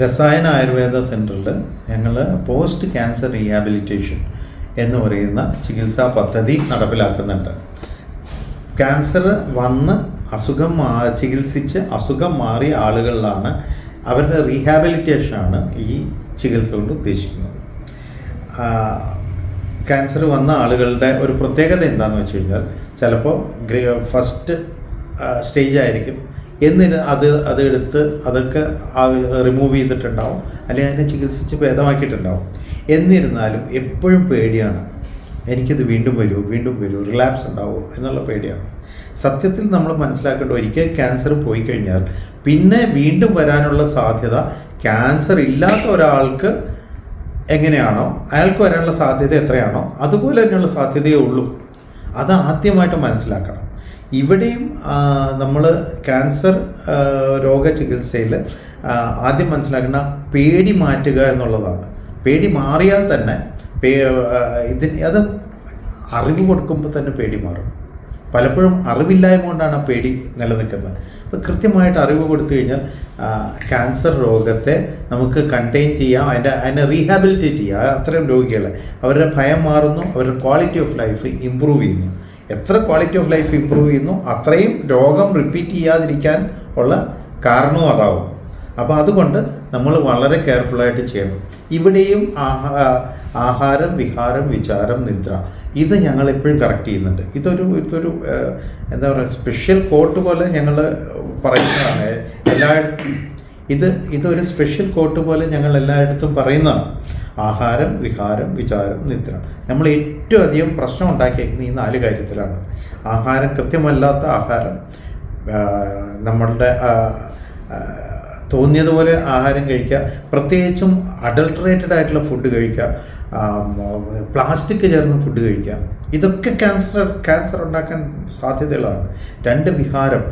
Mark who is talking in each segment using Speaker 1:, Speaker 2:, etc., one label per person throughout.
Speaker 1: രസായന ആയുർവേദ സെൻറ്ററിൽ ഞങ്ങൾ post cancer rehabilitation എന്ന് പറയുന്ന ചികിത്സാ പദ്ധതി നടപ്പിലാക്കുന്നുണ്ട്. ക്യാൻസർ വന്ന് ചികിത്സിച്ച് അസുഖം മാറിയ ആളുകളിലാണ് അവരുടെ റീഹാബിലിറ്റേഷനാണ് ഈ ചികിത്സ കൊണ്ട് ഉദ്ദേശിക്കുന്നത്. ക്യാൻസർ വന്ന ആളുകളുടെ ഒരു പ്രത്യേകത എന്താണെന്ന് വെച്ച് കഴിഞ്ഞാൽ, ചിലപ്പോൾ ഫസ്റ്റ് സ്റ്റേജ് ആയിരിക്കും, എന്നിട്ട് അതെടുത്ത് അതൊക്കെ റിമൂവ് ചെയ്തിട്ടുണ്ടാവും, അല്ലെങ്കിൽ അതിനെ ചികിത്സിച്ച് ഭേദമാക്കിയിട്ടുണ്ടാവും. എന്നിരുന്നാലും എപ്പോഴും പേടിയാണ്, എനിക്കിത് വീണ്ടും വരൂ, റിലാപ്സ് ഉണ്ടാവുമോ എന്നുള്ള പേടിയാണ്. സത്യത്തിൽ നമ്മൾ മനസ്സിലാക്കേണ്ട, ഒരിക്കൽ ക്യാൻസർ പോയി കഴിഞ്ഞാൽ പിന്നെ വീണ്ടും വരാനുള്ള സാധ്യത ക്യാൻസർ ഇല്ലാത്ത ഒരാൾക്ക് എങ്ങനെയാണോ അയാൾക്ക് വരാനുള്ള സാധ്യത എത്രയാണോ അതുപോലെ തന്നെയുള്ള സാധ്യതയേ ഉള്ളൂ. അത് ആദ്യമായിട്ട് മനസ്സിലാക്കണം. ഇവിടെയും നമ്മൾ ക്യാൻസർ രോഗചികിത്സയിൽ ആദ്യം മനസ്സിലാക്കുന്ന പേടി മാറ്റുക എന്നുള്ളതാണ്. പേടി മാറിയാൽ തന്നെ അത് അറിവ് കൊടുക്കുമ്പോൾ തന്നെ പേടി മാറും. പലപ്പോഴും അറിവില്ലായ്മ കൊണ്ടാണ് ആ പേടി നിലനിൽക്കുന്നത്. അപ്പോൾ കൃത്യമായിട്ട് അറിവ് കൊടുത്തു കഴിഞ്ഞാൽ ക്യാൻസർ രോഗത്തെ നമുക്ക് കണ്ടെയ്ൻ ചെയ്യാം, അതിനെ റീഹാബിലിറ്റേറ്റ് ചെയ്യുക. അത്രയും രോഗികളെ അവരുടെ ഭയം മാറുന്നു, അവരുടെ ക്വാളിറ്റി ഓഫ് ലൈഫ് ഇമ്പ്രൂവ് ചെയ്യുന്നു. എത്ര ക്വാളിറ്റി ഓഫ് ലൈഫ് ഇമ്പ്രൂവ് ചെയ്യുന്നു അത്രയും രോഗം റിപ്പീറ്റ് ചെയ്യാതിരിക്കാൻ ഉള്ള കാരണവും അതാവും. അപ്പോൾ അതുകൊണ്ട് നമ്മൾ വളരെ കെയർഫുള്ളായിട്ട് ചെയ്യണം. ഇവിടെയും ആഹാരം, വിഹാരം, വിചാരം, നിദ്ര, ഇത് ഞങ്ങൾ എപ്പോഴും കറക്റ്റ് ചെയ്യുന്നുണ്ട്. ഇതൊരു എന്താ പറയുക, സ്പെഷ്യൽ കോട്ട് പോലെ ഞങ്ങൾ പറയുന്നതാണ്. ഇതൊരു സ്പെഷ്യൽ കോട്ട് പോലെ ഞങ്ങൾ എല്ലായിടത്തും പറയുന്നതാണ്. ആഹാരം, വിഹാരം, വിചാരം, നിദ്ര. നമ്മൾ ഏറ്റവും അധികം പ്രശ്നം ഉണ്ടാക്കിയിരിക്കുന്നത് ഈ 4 കാര്യത്തിലാണ്. ആഹാരം, കൃത്യമല്ലാത്ത ആഹാരം, നമ്മളുടെ തോന്നിയതുപോലെ ആഹാരം കഴിക്കുക, പ്രത്യേകിച്ചും അഡൾട്ടറേറ്റഡ് ആയിട്ടുള്ള ഫുഡ് കഴിക്കുക, പ്ലാസ്റ്റിക് ചേർന്ന ഫുഡ് കഴിക്കുക, ഇതൊക്കെ ക്യാൻസർ ഉണ്ടാക്കാൻ സാധ്യതയുള്ളതാണ്. 2 വിഹാരം,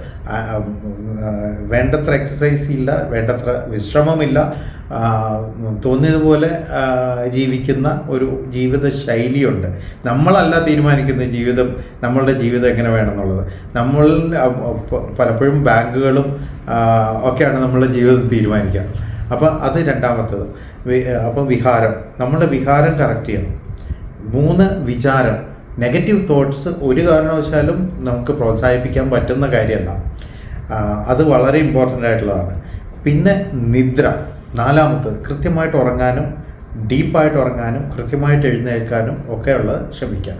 Speaker 1: വേണ്ടത്ര എക്സസൈസ് ഇല്ല, വേണ്ടത്ര വിശ്രമമില്ല, തോന്നിയതുപോലെ ജീവിക്കുന്ന ഒരു ജീവിത ശൈലിയുണ്ട്. നമ്മളല്ല തീരുമാനിക്കുന്ന നമ്മളുടെ ജീവിതം എങ്ങനെ വേണമെന്നുള്ളത്. നമ്മൾ പലപ്പോഴും ബാങ്കുകളും ഒക്കെയാണ് നമ്മളുടെ ജീവിതം തീരുമാനിക്കുക. അപ്പോൾ അത് രണ്ടാമത്തേത്. അപ്പോൾ വിഹാരം, നമ്മുടെ വിഹാരം കറക്റ്റ് ചെയ്യണം. 3 വിചാരം, നെഗറ്റീവ് തോട്ട്സ് ഒരു കാരണവശാലും നമുക്ക് പ്രോത്സാഹിപ്പിക്കാൻ പറ്റുന്ന കാര്യമല്ല. അത് വളരെ ഇമ്പോർട്ടൻ്റ് ആയിട്ടുള്ളതാണ്. പിന്നെ നിദ്ര, 4മത്തേത്. കൃത്യമായിട്ട് ഉറങ്ങാനും, ഡീപ്പായിട്ട് ഉറങ്ങാനും, കൃത്യമായിട്ട് എഴുന്നേൽക്കാനും ഒക്കെയുള്ളത് ശ്രമിക്കുക.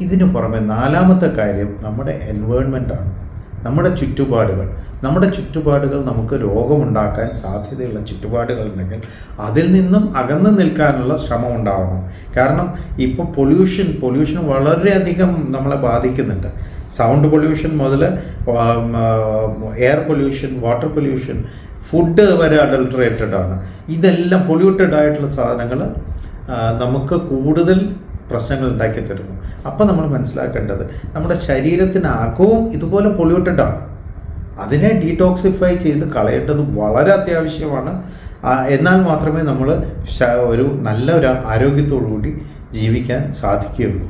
Speaker 1: ഇതിനു പുറമെ 4മത്തെ കാര്യം നമ്മുടെ എൻവയോൺമെൻറ്റാണ്, നമ്മുടെ ചുറ്റുപാടുകൾ നമുക്ക് രോഗമുണ്ടാക്കാൻ സാധ്യതയുള്ള ചുറ്റുപാടുകൾ ഉണ്ടെങ്കിൽ അതിൽ നിന്നും അകന്നു നിൽക്കാനുള്ള ശ്രമം ഉണ്ടാവണം. കാരണം ഇപ്പോൾ പൊല്യൂഷൻ വളരെയധികം നമ്മളെ ബാധിക്കുന്നുണ്ട്. സൗണ്ട് പൊല്യൂഷൻ മുതൽ air pollution, water pollution, food വരെ അഡൾട്ടറേറ്റഡ് ആണ്. ഇതെല്ലാം പൊല്യൂട്ടഡ് ആയിട്ടുള്ള സാധനങ്ങൾ നമുക്ക് കൂടുതൽ പ്രശ്നങ്ങൾ ഉണ്ടാക്കി തരുന്നു. അപ്പം നമ്മൾ മനസ്സിലാക്കേണ്ടത്, നമ്മുടെ ശരീരത്തിനകവും ഇതുപോലെ പൊല്യൂട്ടഡ് ആണ്. അതിനെ ഡീടോക്സിഫൈ ചെയ്ത് കളയേണ്ടത് വളരെ അത്യാവശ്യമാണ്. എന്നാൽ മാത്രമേ നമ്മൾ ഒരു നല്ല ആരോഗ്യത്തോടു കൂടി ജീവിക്കാൻ സാധിക്കുകയുള്ളൂ.